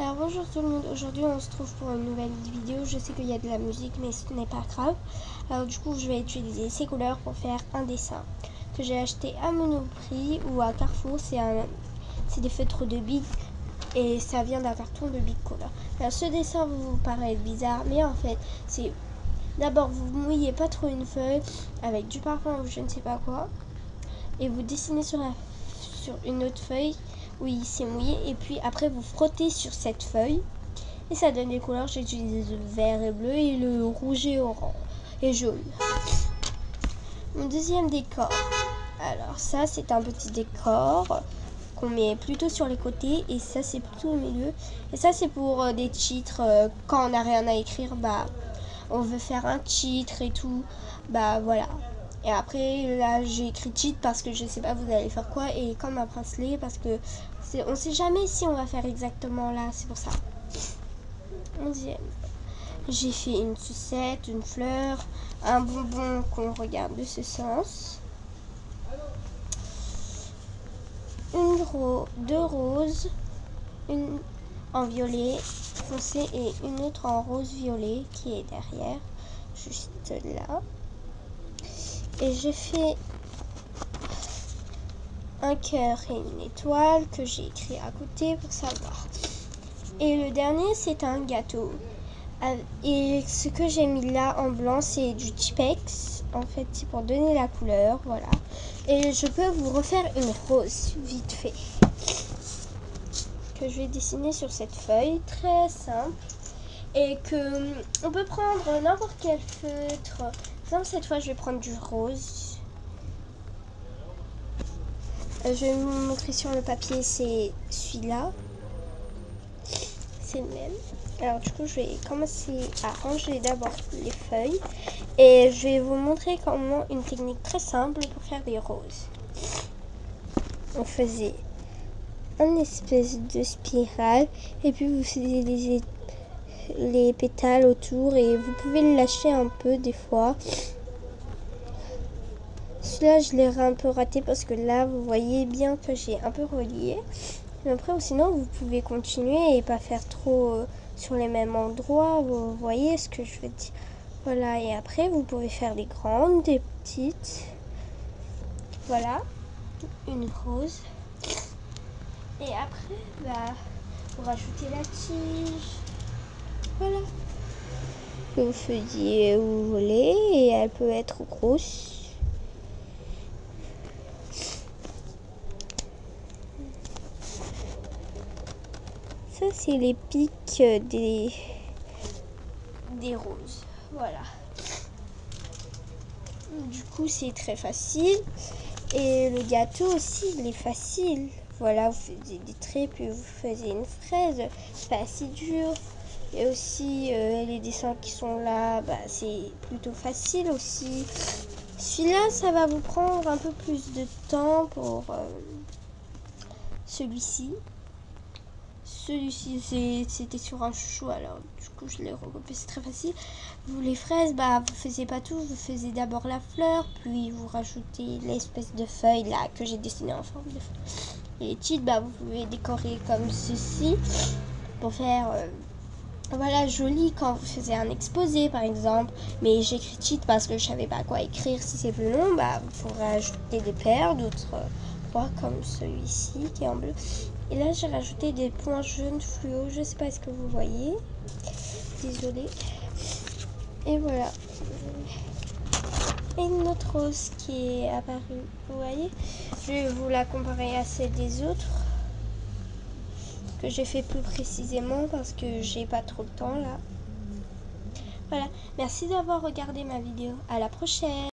Alors bonjour tout le monde, aujourd'hui on se trouve pour une nouvelle vidéo. Je sais qu'il y a de la musique mais ce n'est pas grave. Alors du coup je vais utiliser ces couleurs pour faire un dessin que j'ai acheté à Monoprix ou à Carrefour. C'est des feutres de Big et ça vient d'un carton de Big Color. Alors ce dessin vous paraît bizarre mais en fait c'est d'abord vous mouillez pas trop une feuille avec du parfum ou je ne sais pas quoi et vous dessinez sur une autre feuille où il s'est mouillé et puis après vous frottez sur cette feuille et ça donne des couleurs. J'ai utilisé le vert et bleu et le rouge et orange et jaune. Mon deuxième décor, alors ça c'est un petit décor qu'on met plutôt sur les côtés et ça c'est plutôt au milieu et ça c'est pour des titres quand on n'a rien à écrire, on veut faire un titre et tout, voilà. Et après là j'ai écrit cheat parce que je sais pas vous allez faire quoi et comme un bracelet parce que on sait jamais si on va faire exactement là, c'est pour ça. 11e, j'ai fait une sucette, une fleur, un bonbon qu'on regarde de ce sens, deux roses, une en violet foncé et une autre en rose violet qui est derrière, juste là. Et j'ai fait un cœur et une étoile que j'ai écrit à côté pour savoir. Et le dernier c'est un gâteau. Et ce que j'ai mis là en blanc c'est du Tipex. En fait c'est pour donner la couleur, voilà. Et je peux vous refaire une rose vite fait que je vais dessiner sur cette feuille, très simple. Et que on peut prendre n'importe quel feutre. Par exemple cette fois je vais prendre du rose. Je vais vous montrer sur le papier, c'est celui-là. C'est le même. Alors du coup je vais commencer à ranger d'abord les feuilles. Et je vais vous montrer comment une technique très simple pour faire des roses. On faisait une espèce de spirale et puis vous faisiez les pétales autour et vous pouvez le lâcher un peu des fois. Celui-là je l'ai un peu raté parce que là vous voyez bien que j'ai un peu relié. Mais après ou sinon vous pouvez continuer et pas faire trop sur les mêmes endroits. Vous voyez ce que je veux dire. Voilà, et après vous pouvez faire des grandes, des petites. Voilà, une rose. Et après vous rajoutez la tige. Voilà. Que vous faisiez où vous voulez et elle peut être grosse. Ça c'est les pics des roses. Voilà. Du coup c'est très facile. Et le gâteau aussi il est facile. Voilà, vous faisiez des traits puis vous faisiez une fraise. C'est pas si dur. Et aussi les dessins qui sont là, c'est plutôt facile aussi. Celui-là, ça va vous prendre un peu plus de temps pour celui-ci. Celui-ci, c'était sur un chou, alors du coup je l'ai recopié, c'est très facile. Vous, les fraises, vous faisiez pas tout. Vous faisiez d'abord la fleur, puis vous rajoutez l'espèce de feuille là que j'ai dessiné en forme de feuille. Et les titres, vous pouvez décorer comme ceci pour faire... voilà, joli quand vous faisiez un exposé par exemple. Mais j'écris cheat parce que je savais pas quoi écrire. Si c'est plus long, vous pourrez ajouter des paires, d'autres croix comme celui-ci qui est en bleu. Et là j'ai rajouté des points jaunes fluo. Je sais pas ce que vous voyez. Désolée. Et voilà. Et une autre rose qui est apparue. Vous voyez. Je vais vous la comparer à celle des autres. Que j'ai fait plus précisément parce que j'ai pas trop de temps là. Voilà, merci d'avoir regardé ma vidéo. À la prochaine.